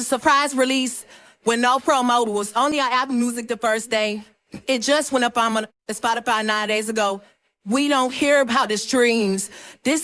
surprise release with no promo. It was only on Apple Music the first day. It just went up on Spotify 9 days ago. We don't hear about the streams. This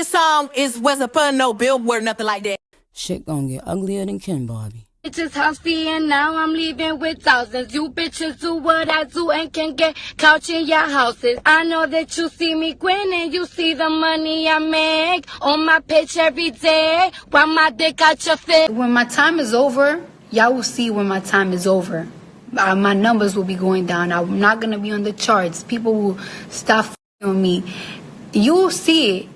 song wasn't put no billboard, nothing like that. Shit gonna get uglier than Ken Barbie. Bitches huffy and now I'm leaving with thousands. You bitches do what I do and can get couch in your houses. I know that you see me grinning, you see the money I make on my pitch every day while my dick out your face. When my time is over, y'all will see when my time is over. My numbers will be going down. I'm not gonna be on the charts. People will stop on me. You'll see it.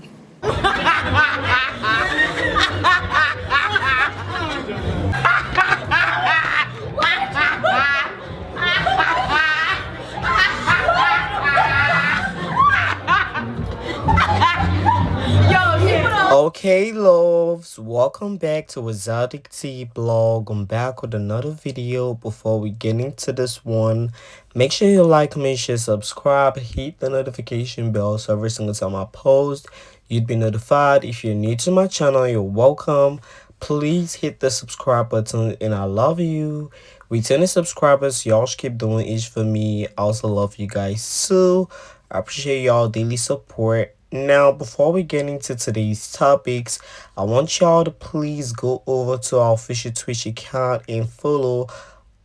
Okay, loves, welcome back to ExoticTeaBlog. I'm back with another video. Before we get into this one, make sure you like, comment, share, subscribe, hit the notification bell so every single time I post you'd be notified. If you're new to my channel, you're welcome. Please hit the subscribe button and I love you. Returning subscribers, y'all should keep doing it for me. I also love you guys too. I appreciate y'all daily support. Now, before we get into today's topics, I want y'all to please go over to our official Twitch account and follow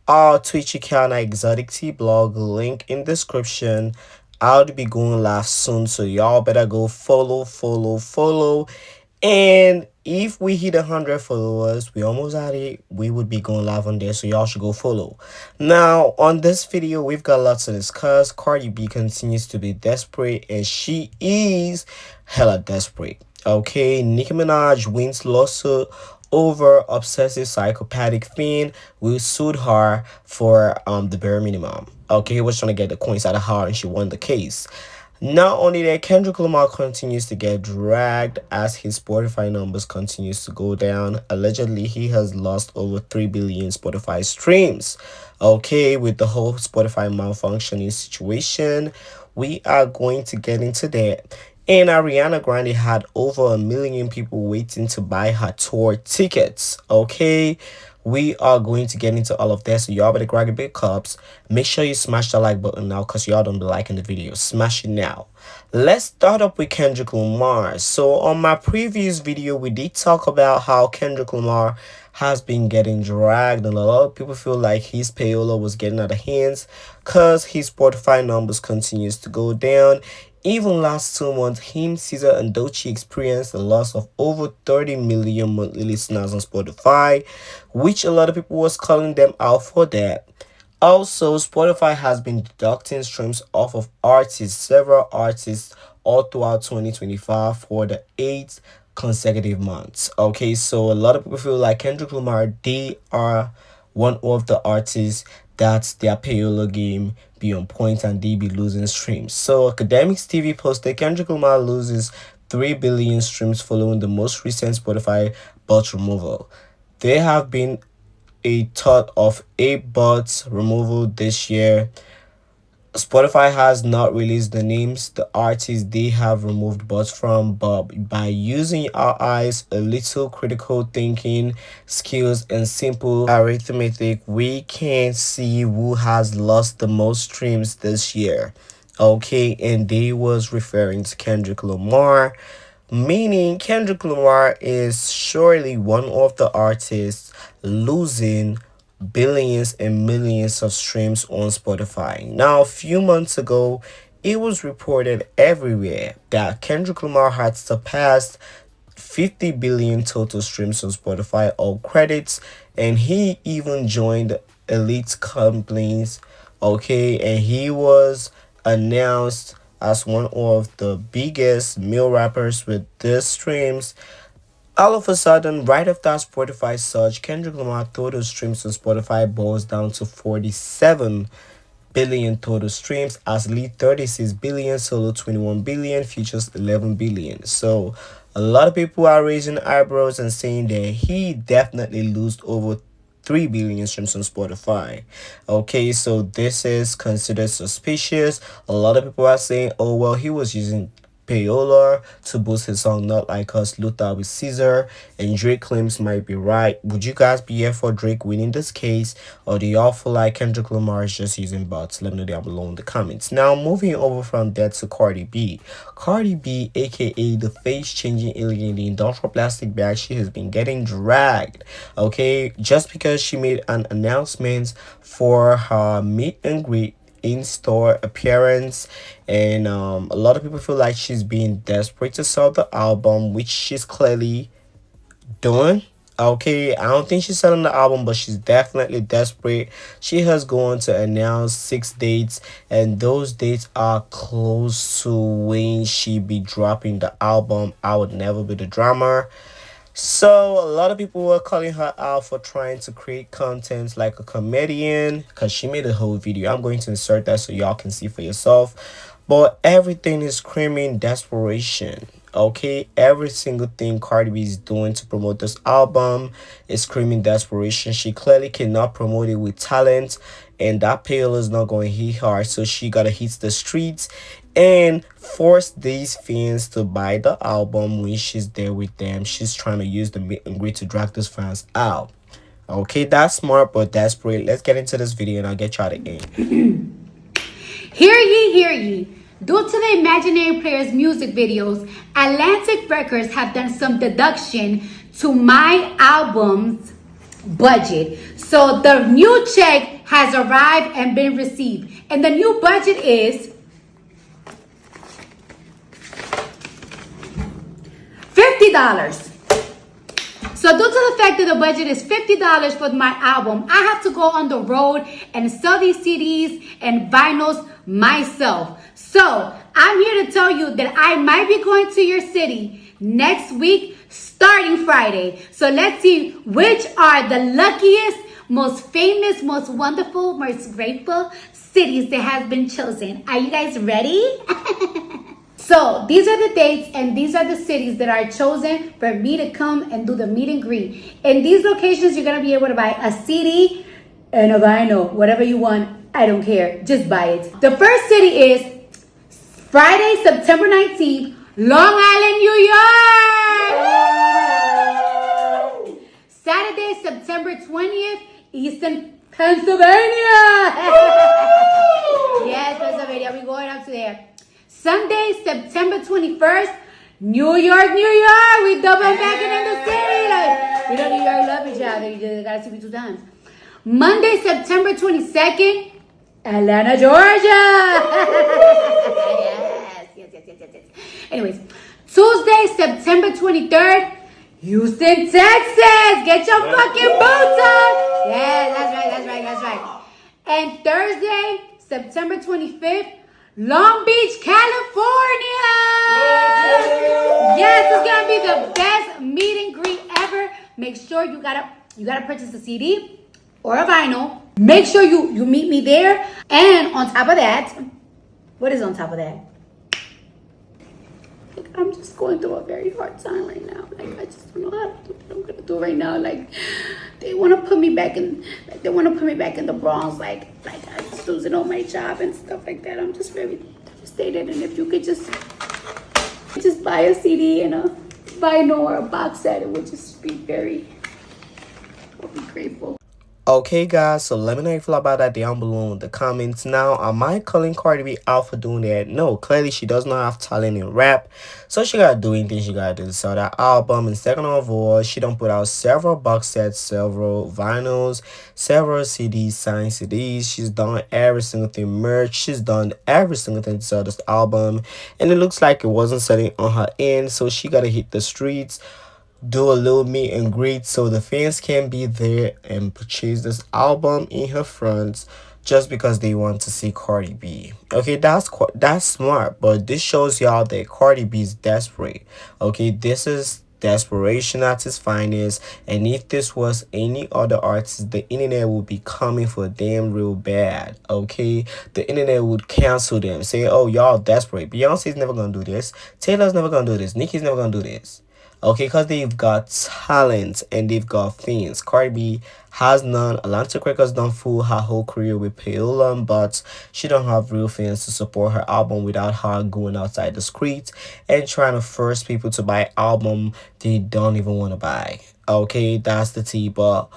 our Twitch account at ExoticTeaBlog. Link in description. I'll be going live soon, so y'all better go follow. And if we hit 100 followers, we almost at it, we would be going live on there, so y'all should go follow. Now, on this video, we've got lots to discuss. Cardi B continues to be desperate, and she is hella desperate. Okay, Nicki Minaj wins lawsuit over obsessive psychopathic fiend who sued her for the bare minimum. Okay, he was trying to get the coins out of her, and she won the case. Not only that, Kendrick Lamar continues to get dragged as his Spotify numbers continues to go down. Allegedly, he has lost over 3 billion Spotify streams. Okay, with the whole Spotify malfunctioning situation, we are going to get into that. And Ariana Grande had over 1 million people waiting to buy her tour tickets. Okay, we are going to get into all of that, so y'all better grab your big cups. Make sure you smash that like button now, because y'all don't be liking the video. Smash it now. Let's start up with Kendrick Lamar. So on my previous video, we did talk about how Kendrick Lamar has been getting dragged, and a lot of people feel like his payola was getting out of hands because his Spotify numbers continues to go down. Even last 2 months, him, Caesar, and Doechii experienced a loss of over 30 million monthly listeners on Spotify, which a lot of people was calling them out for that. Also, Spotify has been deducting streams off of several artists, all throughout 2025 for the 8th consecutive months. Okay, so a lot of people feel like Kendrick Lamar, they are one of the artists that their payola game be on point and they be losing streams. So Academics TV posted Kendrick Lamar loses 3 billion streams following the most recent Spotify bot removal. There have been a total of 8 bots removal this year. Spotify has not released the names the artists they have removed bots from, but by using our eyes, a little critical thinking skills, and simple arithmetic, we can see who has lost the most streams this year. Okay, and they was referring to Kendrick Lamar, meaning Kendrick Lamar is surely one of the artists losing billions and millions of streams on Spotify. Now, a few months ago, it was reported everywhere that Kendrick Lamar had surpassed 50 billion total streams on Spotify, all credits, and he even joined elite companies. Okay, and he was announced as one of the biggest male rappers with these streams. All of a sudden, right after Spotify surge, Kendrick Lamar total streams on Spotify boils down to 47 billion total streams, as lead 36 billion, solo 21 billion, features 11 billion. So a lot of people are raising eyebrows and saying that he definitely lost over 3 billion streams on Spotify. Okay, so this is considered suspicious. A lot of people are saying, oh well, he was using payola to boost his song Not Like Us Luther with Caesar, and Drake claims might be right. Would you guys be here for Drake winning this case, or do y'all feel like Kendrick Lamar is just using bots? Let me know down below in the comments. Now moving over from that to Cardi B. Cardi B, aka the face changing alien in the industrial plastic bag, she has been getting dragged, okay, just because she made an announcement for her meet and greet in-store appearance, and a lot of people feel like she's being desperate to sell the album, which she's clearly doing. Okay, I don't think she's selling the album, but she's definitely desperate. She has gone to announce 6 dates, and those dates are close to when she be dropping the album. I Would Never Be the Drama. So a lot of people were calling her out for trying to create content like a comedian, because she made a whole video. I'm going to insert that so y'all can see for yourself. But everything is screaming desperation. Okay, every single thing Cardi B is doing to promote this album is screaming desperation. She clearly cannot promote it with talent, and that payola is not going to hit her, so she gotta hit the streets and force these fans to buy the album when she's there with them. She's trying to use the meet and greet to drag those fans out. Okay, that's smart but desperate. Let's get into this video and I'll get y'all the end. Hear ye, hear ye. Due to the Imaginary Players music videos, Atlantic Records have done some deduction to my album's budget. So the new check has arrived and been received. And the new budget is $50. So due to the fact that the budget is $50 for my album, I have to go on the road and sell these CDs and vinyls myself. So I'm here to tell you that I might be going to your city next week, starting Friday. So let's see which are the luckiest, most famous, most wonderful, most grateful cities that has been chosen. Are you guys ready? So these are the dates and these are the cities that are chosen for me to come and do the meet and greet. In these locations, you're going to be able to buy a CD and a vinyl, whatever you want. I don't care. Just buy it. The first city is Friday, September 19th, Long Island, New York. Saturday, September 20th, Eastern Pennsylvania. Yes, Pennsylvania. We're going up to there. Sunday, September 21st, New York, New York. We double back in the city. Like, we don't New York love each other. You just gotta see me 2 times. Monday, September 22nd, Atlanta, Georgia. yes. Anyways, Tuesday, September 23rd, Houston, Texas. Get your fucking boots on. Yeah, that's right. And Thursday, September 25th, Long Beach, California. Yes, it's gonna be the best meet and greet ever. Make sure you gotta purchase a CD or a vinyl. Make sure you meet me there. And on top of that, what is on top of that? Like, I'm just going through a very hard time right now. Like, I just don't know how to do what I'm gonna do right now. Like, they want to put me back in, the Bronx. Like I'm just losing all my job and stuff like that. I'm just very devastated. And if you could just buy a CD and a vinyl or a box set, it would just be I'll be grateful. Okay guys, so let me know if you feel about that down below in the comments. Now, am I calling Cardi B out for doing that? No, clearly she does not have talent in rap, so she gotta do anything she gotta do to sell that album. And second of all, she don't put out several box sets, several vinyls, several CDs, signed CDs. She's done every single thing, merch. She's done every single thing to sell this album, and it looks like it wasn't selling on her end, so she gotta hit the streets, do a little meet and greet so the fans can be there and purchase this album in her front just because they want to see Cardi B. Okay, that's smart, but this shows y'all that Cardi B is desperate. Okay, this is desperation at its finest, and if this was any other artist, the internet would be coming for them real bad. Okay, the internet would cancel them, saying, oh, y'all desperate. Beyonce's never gonna do this, Taylor's never gonna do this, Nicki's never gonna do this. Okay, because they've got talent and they've got fans. Cardi B has none. Atlantic Records done fool her whole career with payola, but she don't have real fans to support her album without her going outside the streets and trying to force people to buy album they don't even want to buy. Okay, that's the tea, but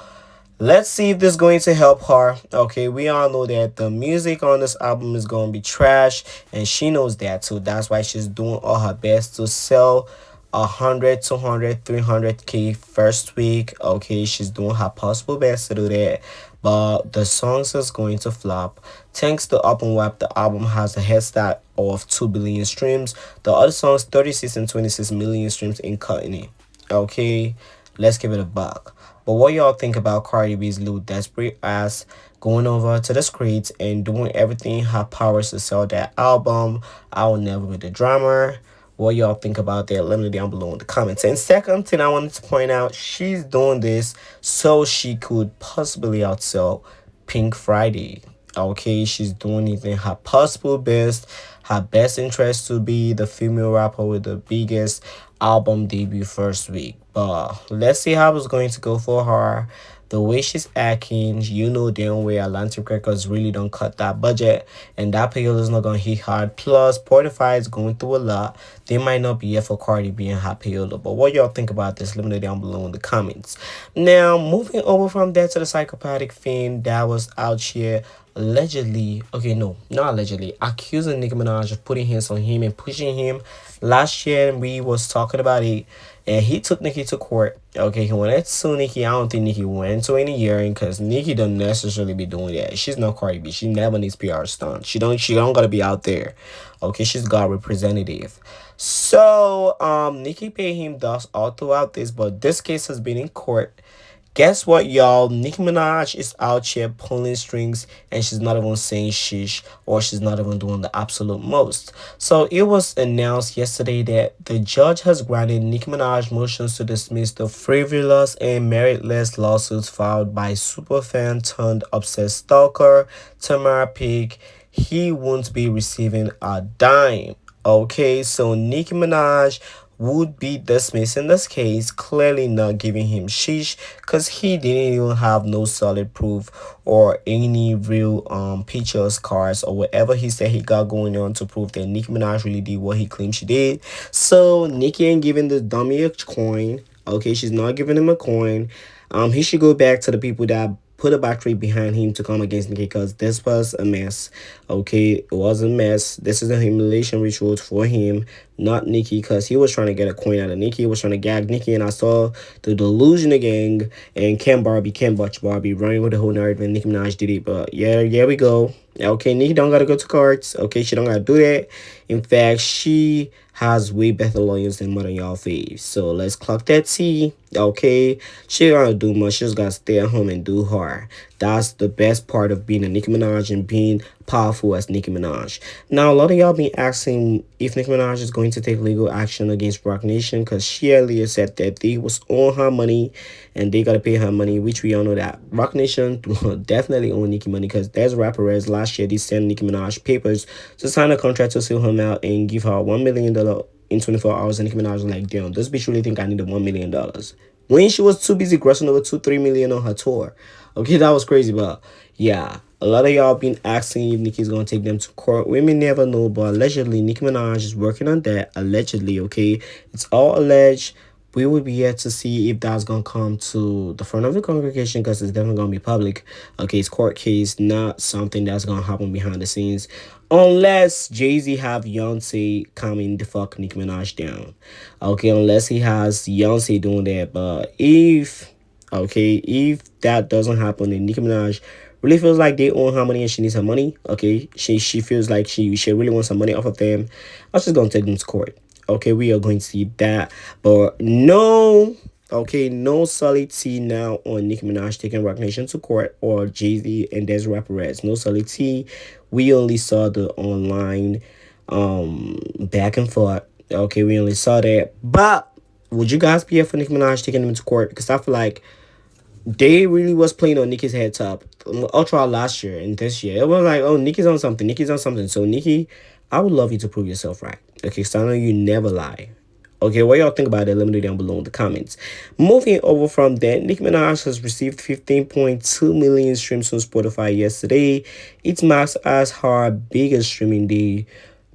let's see if this is going to help her. Okay, we all know that the music on this album is going to be trash, and she knows that, so that's why she's doing all her best to sell 100, 200, 300K first week. Okay, she's doing her possible best to do that, but the songs is going to flop. Thanks to Open Web, the album has a head start of 2 billion streams. The other songs 36 and 26 million streams in cutting it. Okay, let's give it a buck. But what y'all think about Cardi B's little desperate ass going over to the streets and doing everything in her powers to sell that album? I will never be the drummer. What y'all think about that? Let me know down below in the comments. And second thing I wanted to point out, she's doing this so she could possibly outsell Pink Friday. Okay, she's doing it in her possible best. Her best interest to be the female rapper with the biggest album debut first week. But let's see how it's going to go for her. The way she's acting, you know damn well Atlantic Records really don't cut that budget, and that payola is not gonna hit hard. Plus, Spotify is going through a lot. They might not be here for Cardi B and her payola. But what y'all think about this? Let me know down below in the comments. Now, moving over from there to the psychopathic fan that was out here allegedly, okay, no, not allegedly, accusing Nicki Minaj of putting hands on him and pushing him. Last year, we was talking about it, and he took Nicki to court. Okay, he went to sue Nicki. I don't think Nicki went to any hearing because Nicki don't necessarily be doing that. She's not Cardi B. She never needs PR stunts. She don't gotta be out there. Okay, she's got representative. So Nicki paid him dust all throughout this, but this case has been in court. Guess what, y'all? Nicki Minaj is out here pulling strings, and she's not even saying shish, or she's not even doing the absolute most. So it was announced yesterday that the judge has granted Nicki Minaj motions to dismiss the frivolous and meritless lawsuits filed by superfan turned obsessed stalker Tamara Pig. He won't be receiving a dime. Okay, so Nicki Minaj would be dismissing this case, clearly not giving him sheesh because he didn't even have no solid proof or any real pictures, cards, or whatever he said he got going on to prove that Nicki Minaj really did what he claimed she did. So Nicki ain't giving the dummy a coin. Okay, she's not giving him a coin. He should go back to the people that put a battery behind him to come against Nicki because this was a mess. Okay, it was a mess. This is a humiliation ritual for him, not Nicki, because he was trying to get a coin out of Nicki. He was trying to gag Nicki, and I saw the Delusion gang and Ken Butch Barbie running with the whole narrative, and Nicki Minaj did it. But yeah, we go. Okay, Nicki don't gotta go to courts. Okay, she don't gotta do that. In fact, she has way better lawyers than more than y'all face. So let's clock that T. Okay, she don't gotta do much. She just gotta stay at home and do her. That's the best part of being a Nicki Minaj and being powerful as Nicki Minaj. Now, a lot of y'all been asking if Nicki Minaj is going to take legal action against Roc Nation because she earlier said that they was on her money and they gotta pay her money, which we all know that Roc Nation definitely own Nicki money because there's rappers last year they sent Nicki Minaj papers to sign a contract to sell him out and give her $1 million in 24 hours, and Nicki Minaj was like, damn, this bitch really think I need the $1 million when she was too busy grossing over 2-3 million on her tour. Okay, that was crazy, but yeah, a lot of y'all been asking if Nicki's gonna take them to court. We may never know, but allegedly Nicki Minaj is working on that. Allegedly, okay, it's all alleged. We will be yet to see if that's gonna come to the front of the congregation because it's definitely gonna be public. Okay, it's court case, not something that's gonna happen behind the scenes, unless Jay-Z have Beyonce coming to fuck Nicki Minaj down. Okay, unless he has Beyonce doing that. But if that doesn't happen, then Nicki Minaj really feels like they own her money and she needs her money. Okay, she feels like she really wants some money off of them. I was just gonna take them to court. Okay, we are going to see that, but no solid T now on Nicki Minaj taking Roc Nation to court or Jay-Z and Des Rapperettes. No solid T. We only saw the online back and forth. Okay, we only saw that. But would you guys be here for Nicki Minaj taking them to court? Because I feel like they really was playing on Nicki's head top ultra last year and this year. It was like, oh, Nicki's on something. So Nicki, I would love you to prove yourself right. Okay, so I know you never lie. Okay, what y'all think about it? Let me know down below in the comments. Moving over from that, Nicki Minaj has received 15.2 million streams on Spotify yesterday. It marks as her biggest streaming day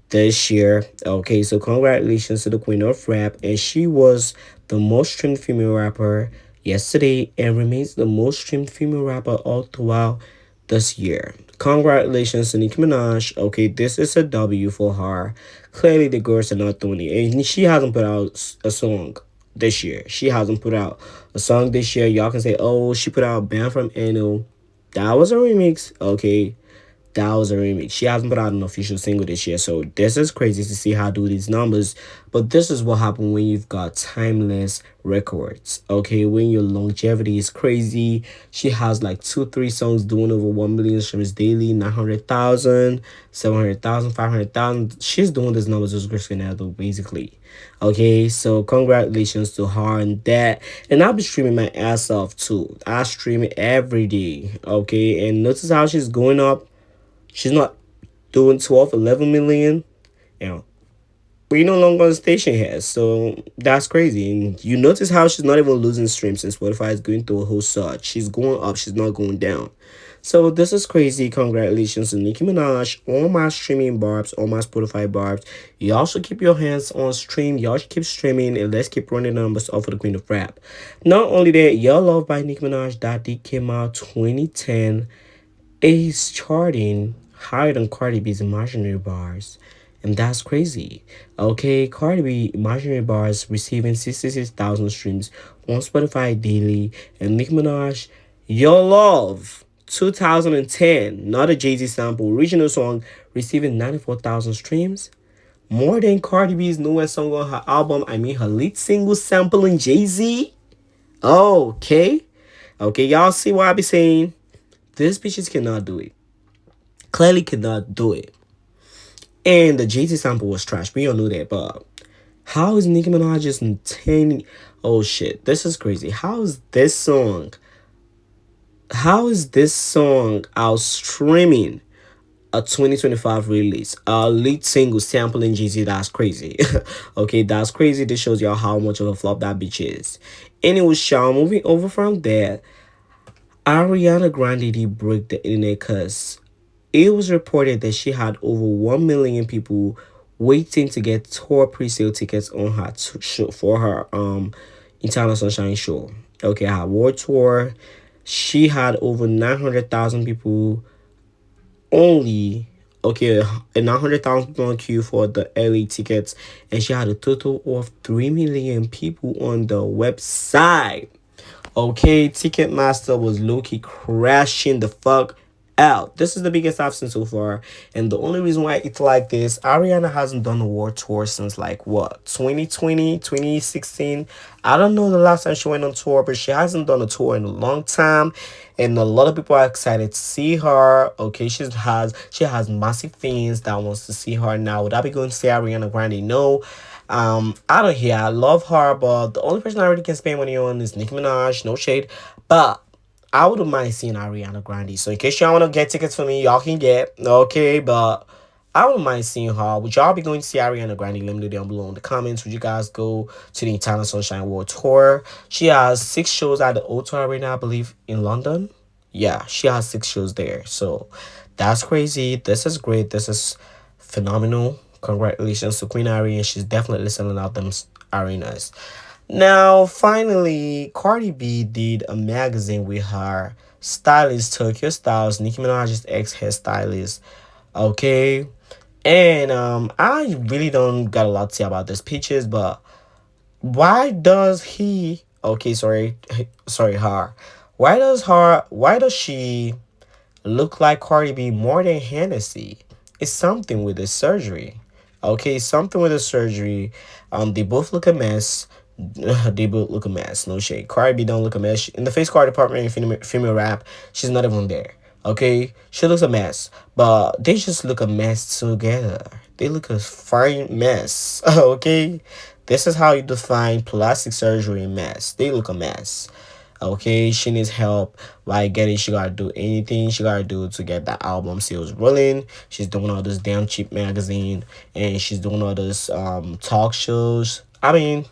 this year. Okay, so congratulations to the queen of rap, and she was the most streamed female rapper yesterday and remains the most streamed female rapper all throughout this year. Congratulations to Nicki Minaj. Okay, this is a W for her. Clearly, the girls are not doing it, and she hasn't put out a song this year. She hasn't put out a song this year. Y'all can say, "Oh, she put out Band from Anno." That was a remix. Okay, that was a remix. She hasn't put out an official single this year, so this is crazy to see her do these numbers. But this is what happens when you've got timeless records. Okay, when your longevity is crazy. She has like 2-3 songs doing over 1 million streams daily, 900,000, 700,000, 500,000. She's doing these numbers with Ronaldo basically. Okay, so congratulations to her on that. And I'll be streaming my ass off too. I stream it every day. Okay, and notice how she's going up. She's not doing 12, 11 million. You know, we no longer on the station here. So that's crazy. And you notice how she's not even losing streams and Spotify is going through a whole surge. She's going up. She's not going down. So this is crazy. Congratulations to Nicki Minaj. All my streaming barbs, all my Spotify barbs. Y'all should keep your hands on stream. Y'all should keep streaming. And let's keep running the numbers off for the queen of rap. Not only that, Y'all Love by Nicki Minaj. That did came out 2010. Is charting higher than Cardi B's Imaginary Bars. And that's crazy. Okay, Cardi B Imaginary Bars receiving 66,000 streams on Spotify daily. And Nicki Minaj, Your Love, 2010, not a Jay-Z sample, original song, receiving 94,000 streams. More than Cardi B's newest song on her album, I mean her lead single sampling Jay-Z. Okay. Okay, y'all see what I be saying? These bitches cannot do it. Clearly cannot do it. And the Jay-Z sample was trash. We all knew that. But how is Nicki Minaj just 10? Oh shit. This is crazy. How is this song out streaming a 2025 release? A lead single sampling Jay-Z. That's crazy. Okay, that's crazy. This shows y'all how much of a flop that bitch is. Anyways, y'all, moving over from there. Ariana Grande did break the internet because it was reported that she had over 1 million people waiting to get tour pre-sale tickets on her show for her Eternal Sunshine show. Okay, her world tour. She had over 900,000 people only. Okay, 900,000 people on queue for the LA tickets, and she had a total of 3 million people on the website. Okay, Ticketmaster was low-key crashing the fuck out. This is the biggest I've seen so far. And the only reason why it's like this, Ariana hasn't done a world tour since like what, 2020, 2016. I don't know the last time she went on tour, but she hasn't done a tour in a long time. And a lot of people are excited to see her. Okay, she has massive fans that wants to see her now. Would I be going to see Ariana Grande? No. I don't hear. I love her, but the only person I really can spend money on is Nicki Minaj. No shade, but I wouldn't mind seeing Ariana Grande. So in case y'all want to get tickets for me, y'all can get. Okay, but I wouldn't mind seeing her. Would y'all be going to see Ariana Grande? Let me know down below in the comments. Would you guys go to the Eternal Sunshine World Tour? She has 6 shows at the O2 Arena, I believe, in London. Yeah, she has 6 shows there. So that's crazy. This is great. This is phenomenal. Congratulations to Queen Ari, and she's definitely selling out them arenas. Now, finally, Cardi B did a magazine with her stylist, Tokyo Styles, Nicki Minaj's ex-hairstylist. Okay, and I really don't got a lot to say about these pictures, but why does he? Okay, sorry, her. Why does she look like Cardi B more than Hennessy? It's something with the surgery. Okay, something with the surgery. They both look a mess. They both look a mess. No shade. Cardi B don't look a mess. In the face card department in female rap, she's not even there. Okay, she looks a mess, but they just look a mess together. They look a fine mess. Okay, this is how you define plastic surgery mess. They look a mess. Okay, she needs help. Like she gotta do anything she gotta do to get that album sales rolling. She's doing all this damn cheap magazine, and she's doing all this talk shows. I mean,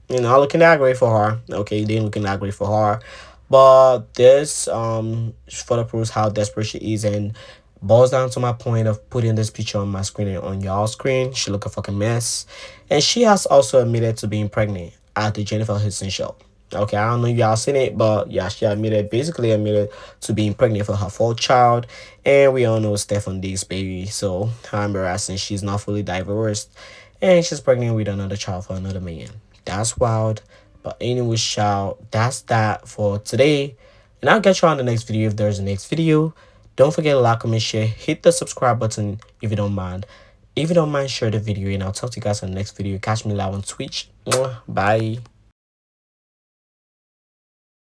not looking that great for her. Okay, didn't looking that great for her. But this further proves how desperate she is, and boils down to my point of putting this picture on my screen and on y'all screen. She look a fucking mess. And she has also admitted to being pregnant at the Jennifer Hudson show. Okay, I don't know if y'all seen it, but yeah, she basically admitted to being pregnant for her fourth child. And we all know Stefan Diggs' baby, so how embarrassing. She's not fully divorced, and she's pregnant with another child for another man. That's wild. But anyways, child, that's that for today. And I'll get you on the next video if there's a next video. Don't forget to like, comment, share, hit the subscribe button if you don't mind. If you don't mind, share the video, and I'll talk to you guys on the next video. Catch me live on Twitch. Bye.